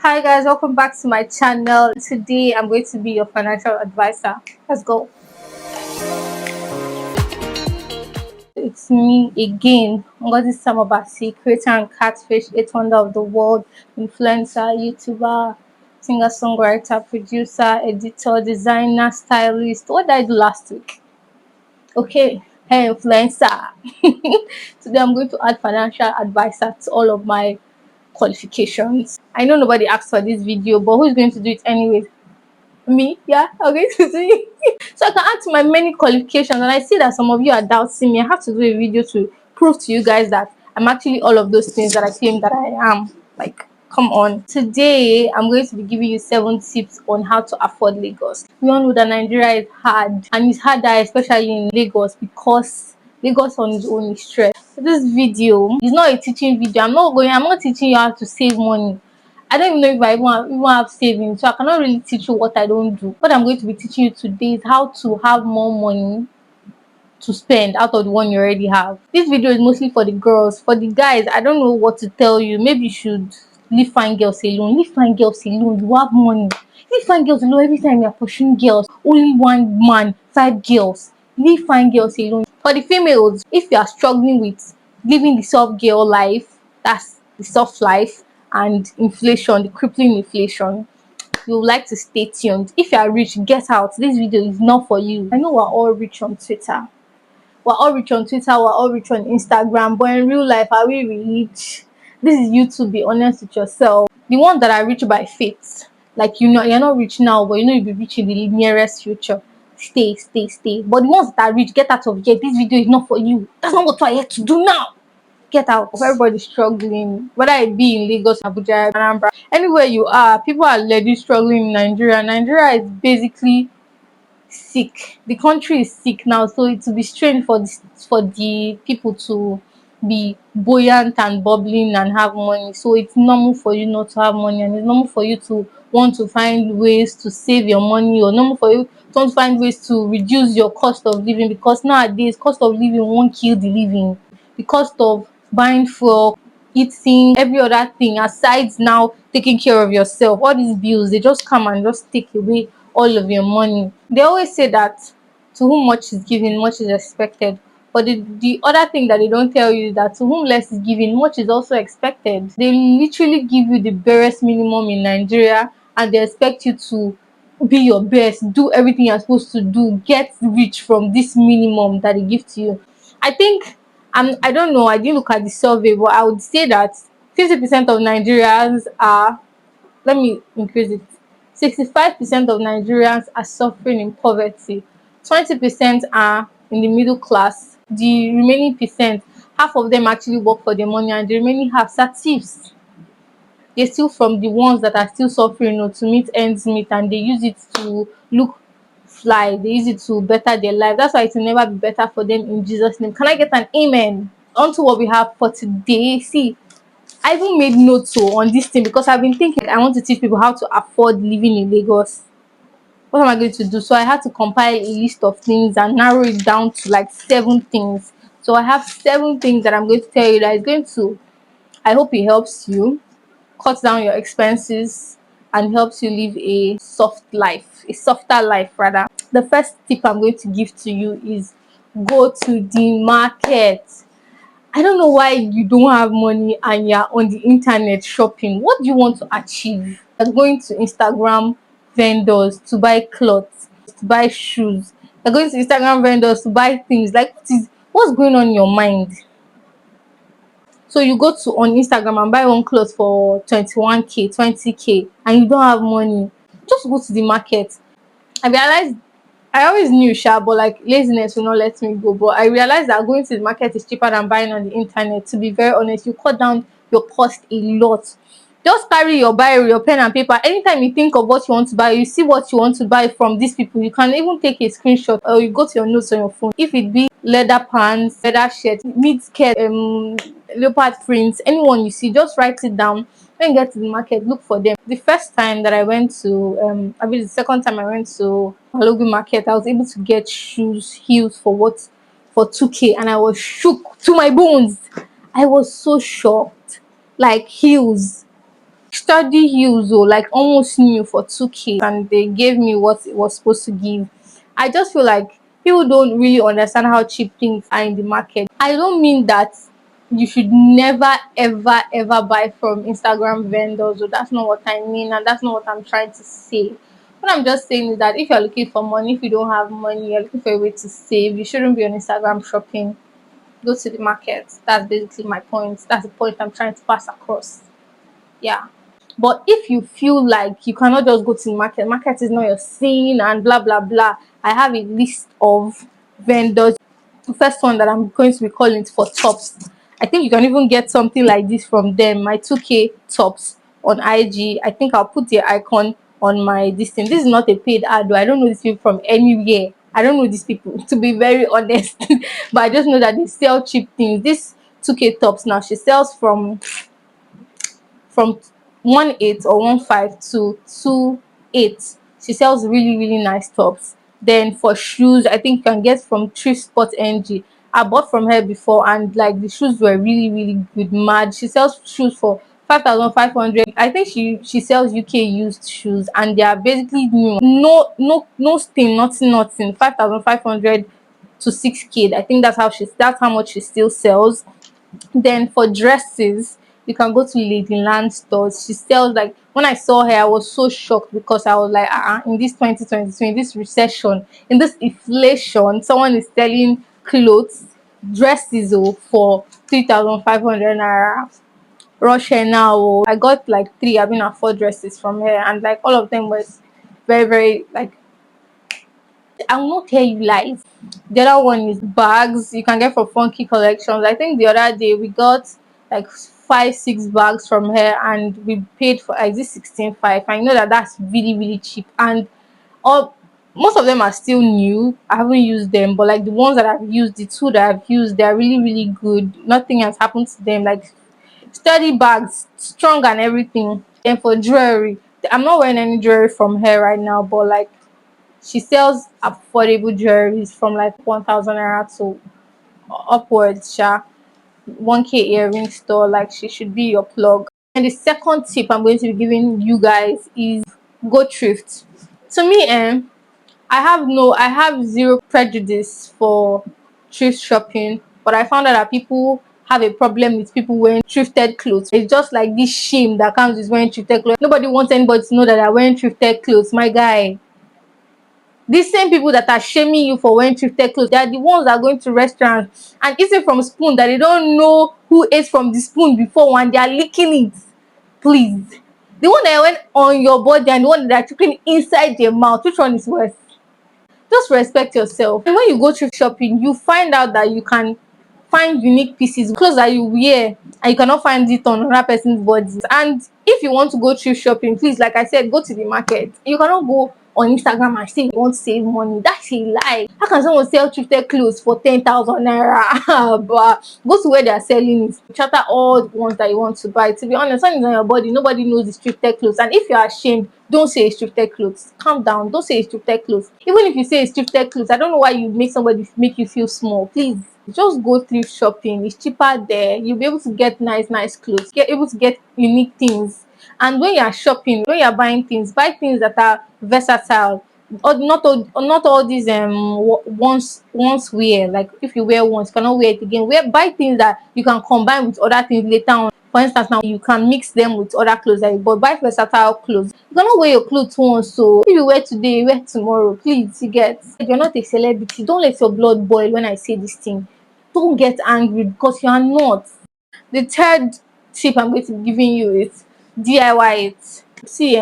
Hi guys, welcome back to my channel. Today I'm going to be your financial advisor. Let's go. It's me again. I'm going to some about creator and catfish, 8 wonder of the world, influencer, YouTuber, singer, songwriter, producer, editor, designer, stylist. What did I do last week? Okay, hey influencer. Today I'm going to add financial advisor to all of my qualifications. I know nobody asked for this video, but who's going to do it anyway? Me, yeah, I'm going to do it. So I can add to my many qualifications, and I see that some of you are doubting me. I have to do a video to prove to you guys that I'm actually all of those things that I claim that I am. Like, come on. Today I'm going to be giving you 7 tips on how to afford Lagos. We all know that Nigeria is hard, and it's harder especially in Lagos because Lagos on its own is stress. This video is not a teaching video. I'm not teaching you how to save money. I don't even know if I even have savings, so I cannot really teach you what I don't do. What I'm going to be teaching you today is how to have more money to spend out of the one you already have. This video is mostly for the girls. For the guys, I don't know what to tell you. Maybe you should leave fine girls alone. Leave fine girls alone. You have money. Leave fine girls alone. Every time you're pushing girls, only one man, 5 girls. Leave fine girls alone. For the females, if you are struggling with living the soft girl life, that's the soft life, and inflation, the crippling inflation, you would like to stay tuned. If you are rich, get out. This video is not for you. I know we're all rich on Twitter. We're all rich on Twitter, we're all rich on Instagram, but in real life, are we rich? This is you to be honest with yourself. The ones that are rich by faith, like you're not rich now, but you know you'll be rich in the nearest future. Stay. But the ones that are rich, get out of here. This video is not for you. That's not what we're here to do now. Get out. Of everybody struggling, whether it be in Lagos, Abuja, Anambra, anywhere you are, people are already struggling in Nigeria. Nigeria is basically sick. The country is sick now, so it will be strange for the people to be buoyant and bubbling and have money. So it's normal for you not to have money, and it's normal for you to want to find ways to save your money, or normal for you to want to find ways to reduce your cost of living, because nowadays cost of living won't kill the living. The cost of buying fuel, eating, every other thing, aside now taking care of yourself, all these bills, they just come and just take away all of your money. They always say that to whom much is given, much is expected. But the other thing that they don't tell you is that to whom less is given, much is also expected. They literally give you the barest minimum in Nigeria, and they expect you to be your best, do everything you're supposed to do, get rich from this minimum that they give to you. I think I don't know, I didn't look at the survey, but I would say that 50% of Nigerians are, let me increase it, 65% of Nigerians are suffering in poverty, 20% are in the middle class, the remaining percent, half of them actually work for their money, and the remaining half are thieves. They steal from the ones that are still suffering, or to meet ends meet, and they use it to look fly. They use it to better their life. That's why it will never be better for them in Jesus' name. Can I get an amen? On to what we have for today. See, I even made notes on this thing because I've been thinking I want to teach people how to afford living in Lagos. What am I going to do? So I had to compile a list of things and narrow it down to like 7 things. So I have 7 things that I'm going to tell you that is going to, I hope it helps you cut down your expenses and helps you live a soft life, a softer life rather. The first tip I'm going to give to you is go to the market. I don't know why you don't have money and you're on the internet shopping. What do you want to achieve? You're going to Instagram vendors to buy clothes, to buy shoes. You're going to Instagram vendors to buy things. Like, what's going on in your mind? So you go to on Instagram and buy one cloth for 21k, 20k, and you don't have money. Just go to the market. I realized, I always knew sha, but like laziness will not let me go. But I realized that going to the market is cheaper than buying on the internet. To be very honest, you cut down your cost a lot. Just carry your biro, your pen and paper. Anytime you think of what you want to buy, you see what you want to buy from these people, you can even take a screenshot, or you go to your notes on your phone. If it be leather pants, leather shirt, mid skirt, leopard prints, anyone you see, just write it down. When you get to the market, look for them. The first time that I went to the second time I went to Balogun market, I was able to get shoes, heels for 2k, and I was shook to my bones. I was so shocked. Like, heels, Study heels oh, like almost new for 2K, and they gave me what it was supposed to give. I just feel like people don't really understand how cheap things are in the market. I don't mean that you should never ever ever buy from Instagram vendors. So that's not what I mean, and that's not what I'm trying to say. What I'm just saying is that if you're looking for money, if you don't have money, you're looking for a way to save, you shouldn't be on Instagram shopping. Go to the market. That's basically my point. That's the point I'm trying to pass across. Yeah. But if you feel like you cannot just go to the market is not your scene and blah blah blah, I have a list of vendors. The first one that I'm going to be calling is for tops. I think you can even get something like this from them. My 2K tops on IG. I think I'll put their icon on my this thing. This is not a paid ad. Though. I don't know these people from anywhere. I don't know these people to be very honest. But I just know that they sell cheap things. This 2K tops now, she sells from 1.8 or 1.5 to 2.8. She sells really, really nice tops. Then for shoes, I think you can get from thrift spot NG. I bought from her before and like the shoes were really, really good. Mad. She sells shoes for 5,500. I think she sells UK used shoes and they are basically new. No stain, nothing. 5,500 to 6K. I think that's how much she still sells. Then for dresses, you can go to Lady Land stores. She sells like when I saw her, I was so shocked because I was like, in this 2022, in this recession, in this inflation, someone is selling clothes, dresses for 3,500 naira. Rush her now. Oh. I got like three, I mean, 4 dresses from her, and like all of them was very, very like I will not tell you lies. The other one is bags you can get from Funky Collections. I think the other day we got like 5, 6 bags from her, and we paid for like this 16.5. I know that that's really really cheap, and all most of them are still new. I haven't used them, but like the ones that I've used, the two that I've used, they're really really good. Nothing has happened to them. Like sturdy bags, strong and everything. Then for jewelry, I'm not wearing any jewelry from her right now, but like she sells affordable jewelries from like 1,000 naira to upwards, 1K earring store. Like she should be your plug. And the second tip I'm going to be giving you guys is go thrift. To me, I have zero prejudice for thrift shopping, but I found out that people have a problem with people wearing thrifted clothes. It's just like this shame that comes with wearing thrifted clothes. Nobody wants anybody to know that they're wearing thrifted clothes. My guy, these same people that are shaming you for wearing thrifted clothes, they are the ones that are going to restaurants and eating from spoon that they don't know who ate from the spoon before when they are licking it. Please. The one that went on your body and the one that are keeping inside their mouth, which one is worse? Just respect yourself. And when you go thrift shopping, you find out that you can find unique pieces, clothes that you wear and you cannot find it on another person's body. And if you want to go thrift shopping, please, like I said, go to the market. You cannot go on Instagram and say you want to save money. That's a lie. How can someone sell thrifted clothes for 10,000 naira? But go to where they are selling it. Chatter all the ones that you want to buy. To be honest, when it's on your body, nobody knows it's thrifted clothes. And if you're ashamed, don't say it's thrifted clothes. Calm down. Don't say it's thrifted clothes. Even if you say it's thrifted clothes, I don't know why you make somebody make you feel small. Please, just go thrift shopping. It's cheaper there. You'll be able to get nice clothes. Get able to get unique things. And when you're shopping, when you're buying things, buy things that are versatile. Or not all these once wear. Like if you wear once, you cannot wear it again. Buy things that you can combine with other things later on. For instance, now you can mix them with other clothes that you bought. Buy versatile clothes. You cannot wear your clothes once, so if you wear today, you wear tomorrow. Please, you get. If you're not a celebrity, don't let your blood boil when I say this thing. Don't get angry because you are not. The third tip I'm going to be giving you is DIY it. See,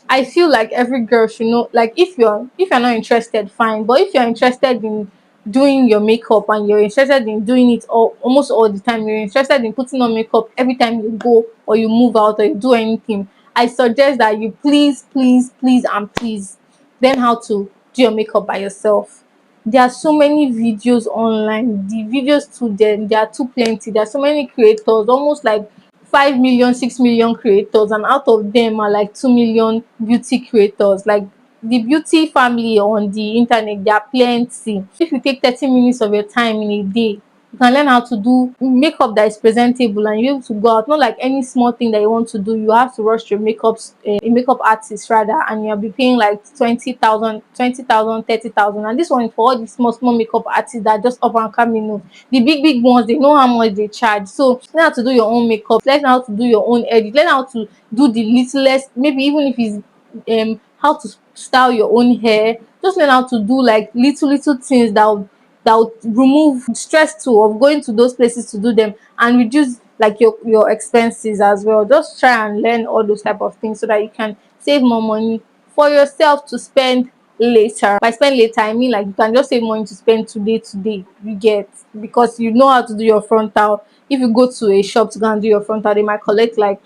I feel like every girl should know. Like if you're not interested, fine. But if you're interested in doing your makeup and you're interested in doing it almost all the time, you're interested in putting on makeup every time you go or you move out or you do anything. I suggest that you please learn how to do your makeup by yourself. There are so many videos online. The videos to them, they are too plenty. There are so many creators, almost like 5 million, 6 million creators, and out of them are like 2 million beauty creators. Like the beauty family on the internet, there are plenty. If you take 30 minutes of your time in a day, You can learn how to do makeup that is presentable and you're able to go out. Not like any small thing that you want to do, you have to rush your a makeup artist rather, and you'll be paying like 20,000, 20,000, 30,000. And this one is for all the small, small makeup artists that are just up and coming up. The big, big ones, they know how much they charge. So learn how to do your own makeup, learn how to do your own edit, learn how to do the littlest, maybe even if it's how to style your own hair. Just learn how to do like little things that would remove stress too of going to those places to do them, and reduce like your expenses as well. Just try and learn all those type of things so that you can save more money for yourself to spend later. By spend later, I mean like you can just save money to spend today, you get, because you know how to do your frontal. If you go to a shop to go and do your frontal, they might collect like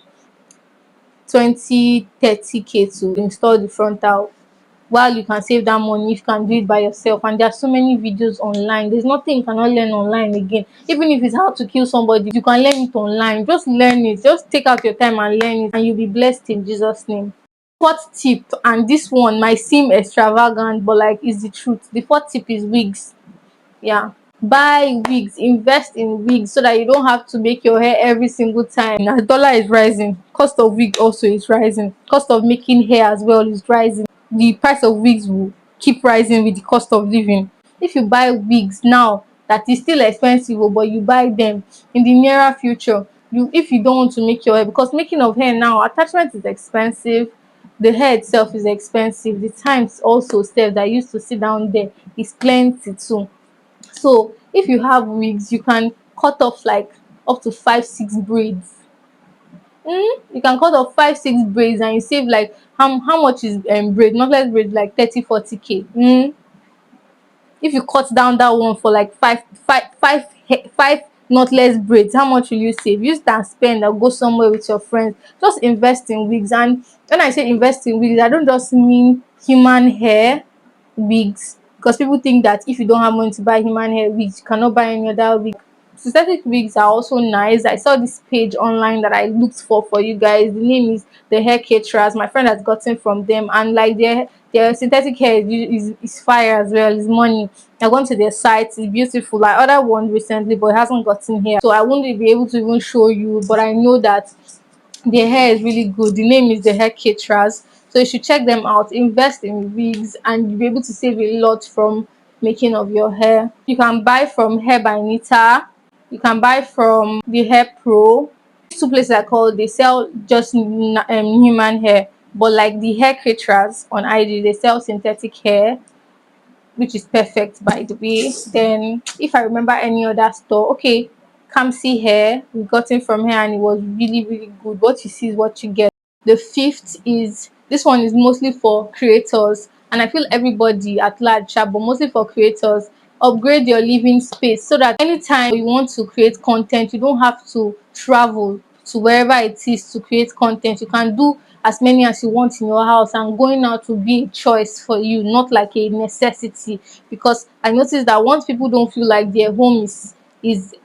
20, 30K to install the frontal, while you can save that money if you can do it by yourself. And there are so many videos online. There's nothing you cannot learn online again. Even if it's how to kill somebody, you can learn it online. Just learn it. Just take out your time and learn it, and you'll be blessed in Jesus' name. Fourth tip, and this one might seem extravagant, but like it's the truth. The fourth tip is wigs. Yeah, buy wigs, invest in wigs so that you don't have to make your hair every single time. As dollar is rising, cost of wig also is rising, cost of making hair as well is rising. The price of wigs will keep rising with the cost of living. If you buy wigs now that is still expensive, but you buy them in the nearer future, you if you don't want to make your hair, because making of hair now, attachment is expensive, the hair itself is expensive, the times also sef that you used to sit down there is plenty too. So if you have wigs, you can cut off like up to 5, 6 braids. You can cut off 5, 6 braids and you save like how much is braid? Knotless braid like 30, 40K. If you cut down that one for like five knotless braids, how much will you save? Use that spend or go somewhere with your friends. Just invest in wigs. And when I say invest in wigs, I don't just mean human hair wigs, because people think that if you don't have money to buy human hair wigs, you cannot buy any other wig. Synthetic wigs are also nice. I saw this page online that I looked for you guys. The name is the Hair Caterers. My friend has gotten from them, and like their synthetic hair is fire as well. Is money. I went to their site. It's beautiful. I ordered one recently, but it hasn't gotten here, so I won't be able to even show you. But I know that their hair is really good. The name is the Hair Caterers. So you should check them out. Invest in wigs and you'll be able to save a lot from making of your hair. You can buy from Hair by Nita. You can buy from the Hair Pro. These two places are called, they sell just human hair. But like the Hair Caterers on IG, they sell synthetic hair, which is perfect by the way. Then if I remember any other store, okay, Kamsi hair, we got it from here and it was really, really good. What you see is what you get. The fifth is, this one is mostly for creators, and I feel everybody at large, but mostly for creators. Upgrade your living space so that anytime you want to create content, you don't have to travel to wherever it is to create content. You can do as many as you want in your house, and going out will be a choice for you, not like a necessity. Because I noticed that once people don't feel like their home is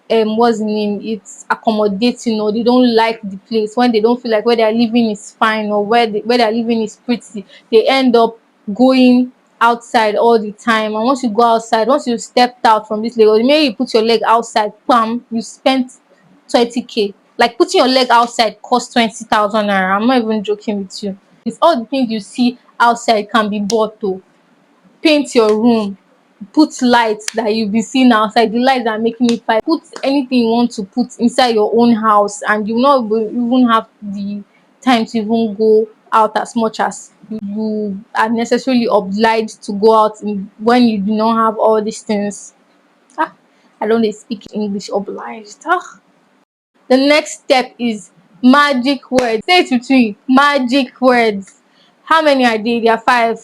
what's the name, it's accommodating, or they don't like the place, when they don't feel like where they're living is fine, or where they're living is pretty, they end up going outside all the time. And once you go outside, once you stepped out from this Lagos, maybe you put your leg outside, bam, you spent 20K. Like putting your leg outside cost 20,000 naira. I'm not even joking with you. It's all the things you see outside can be bought to paint your room, put lights that you'll be seeing outside, the lights that are making it fine. Put anything you want to put inside your own house, and you not even have the time to even go out as much as you are necessarily obliged to go out when you do not have all these things. Ah, I don't dey speak English obliged. The next step is magic words. Say it with me. Magic words. How many are there? There are five.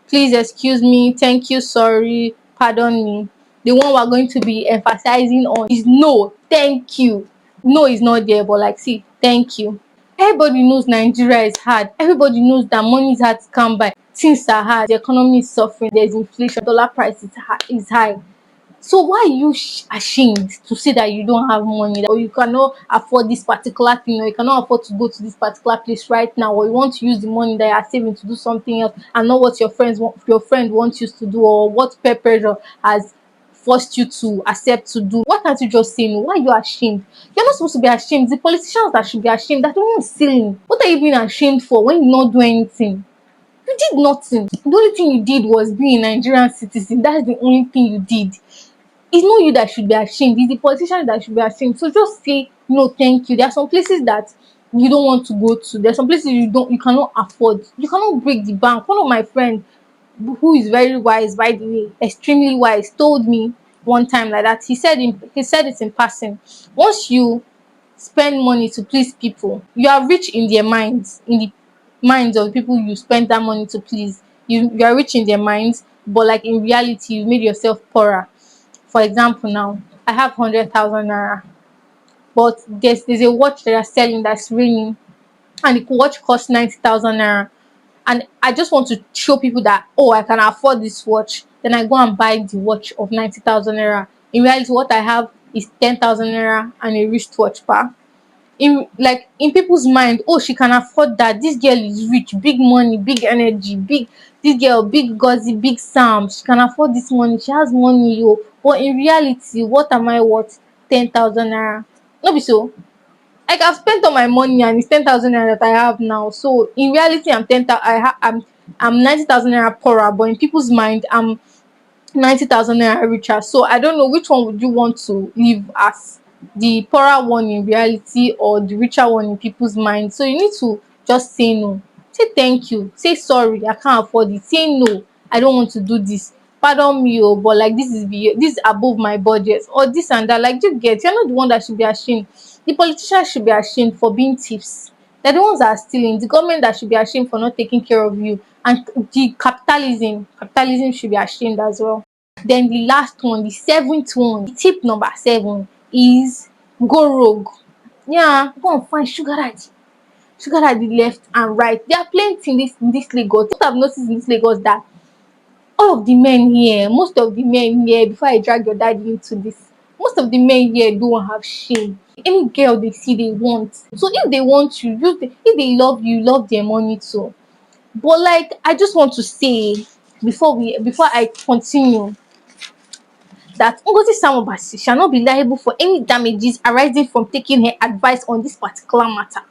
Please excuse me. Thank you. Sorry. Pardon me. The one we're going to be emphasizing on is no. Thank you. No is not there, but like, see, thank you. Everybody knows Nigeria is hard. Everybody knows that money is hard to come by. Things are hard. The economy is suffering. There's inflation. Dollar price is high. So why are you ashamed to say that you don't have money, or you cannot afford this particular thing, or you cannot afford to go to this particular place right now, or you want to use the money that you are saving to do something else, and not what your friend wants you to do, or what peer pressure has forced you to accept to do. Why can't you just say no? Why are you ashamed? You're not supposed to be ashamed. The politicians that should be ashamed, that one is silly. What are you being ashamed for when you not do anything? You did nothing. The only thing you did was be a Nigerian citizen. That's the only thing you did. It's not you that should be ashamed, it's the politicians that should be ashamed. So just say no, thank you. There are some places that you don't want to go to. There are some places you cannot afford. You cannot break the bank. One of my friends, who is very wise, by the way, extremely wise, told me one time like that. He said it in passing. Once you spend money to please people, you are rich in their minds, in the minds of people you spend that money to please. You are rich in their minds, but like in reality, you made yourself poorer. For example, now I have 100,000 naira, but there's a watch that are selling that's raining, and the watch costs 90,000 naira. And I just want to show people that, oh, I can afford this watch. Then I go and buy the watch of 90,000 naira. In reality, what I have is 10,000 naira and a wristwatch bar. In people's mind, oh, she can afford that, this girl is rich, big money, big energy, big, this girl, big Gozi, big Sam, she can afford this money, she has money, yo. But in reality, what am I worth? 10,000 naira. No be so. Like, I've spent all my money and it's 10,000 naira that I have now. So in reality, I'm 90,000 naira poorer, but in people's mind, I'm 90,000 naira richer. So I don't know, which one would you want to live as? The poorer one in reality, or the richer one in people's minds? So you need to just say no. Say thank you. Say sorry, I can't afford it. Say no, I don't want to do this. Pardon me, oh, but like this is above my budget, or this and that. Like, you get, you're not the one that should be ashamed. The politicians should be ashamed for being thieves. They're the ones that are stealing. The government that should be ashamed for not taking care of you. And the capitalism should be ashamed as well. Then the last one, the seventh one, tip number 7 is go rogue. Yeah, go and find sugar daddy. Sugar daddy left and right. There are plenty in this Lagos. What I've noticed in this Lagos, that all of the men here, most of the men here, before I drag your daddy into this, most of the men here don't have shame. Any girl they see they want. So if they want you, if they love you, love their money too. But like, I just want to say, before I continue, that Ngozi Samobasi shall not be liable for any damages arising from taking her advice on this particular matter.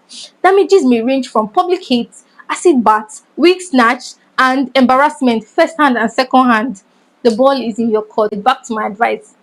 Damages may range from public hate, acid bath, wig snatch, and embarrassment, first hand and second hand. The ball is in your court. Back to my advice.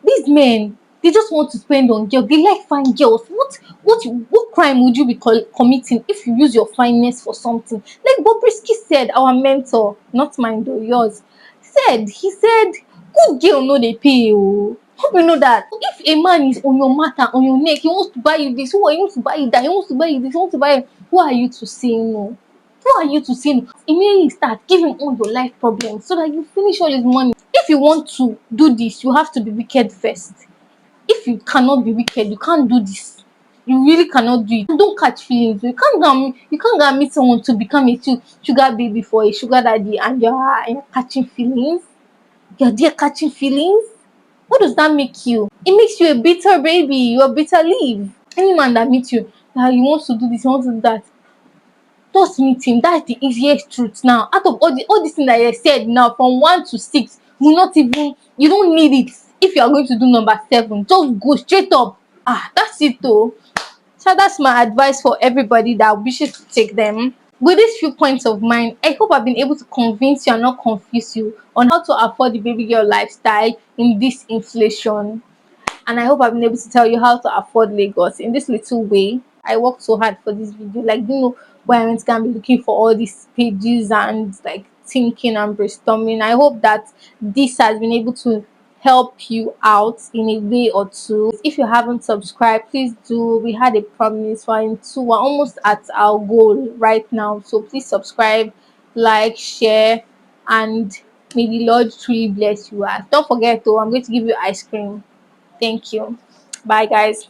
These men, they just want to spend on girls. They like fine girls. What crime would you be committing if you use your fineness for something? Like Bobrisky said, our mentor, not mine though, yours, he said, good girl no dey pay oo. Hope you know that. If a man is on your matter, on your neck, he wants to buy you this, he wants to buy you that, he wants to buy you this, he wants to buy you, who are you to say no? Who are you to say no? Immediately start, give him all your life problems so that you finish all his money. If you want to do this, you have to be wicked first. If you cannot be wicked, you can't do this. You really cannot do it. Don't catch feelings. You can't go and meet someone to become a sugar baby for a sugar daddy, and you're catching feelings. You're there catching feelings. What does that make you? It makes you a bitter baby. You're a bitter leaf. Any man that meets you, that he wants to do this, he wants to do that, just meet him. That's the easiest truth now. Out of all these things that I said now, from 1 to 6, you don't need it. If you are going to do number 7, just go straight up. That's it though. So that's my advice for everybody that wishes to take them. With these few points of mine, I hope I've been able to convince you and not confuse you on how to afford the baby girl lifestyle in this inflation. And I hope I've been able to tell you how to afford Lagos in this little way. I worked so hard for this video. Like, you know, where I went to go and be looking for all these pages and like thinking and brainstorming. I hope that this has been able to help you out in a way or two. If you haven't subscribed, please do. We had a promise for in 2. We're almost at our goal right now. So please subscribe, like, share, and may the Lord truly bless you. Don't forget though, I'm going to give you ice cream. Thank you. Bye, guys.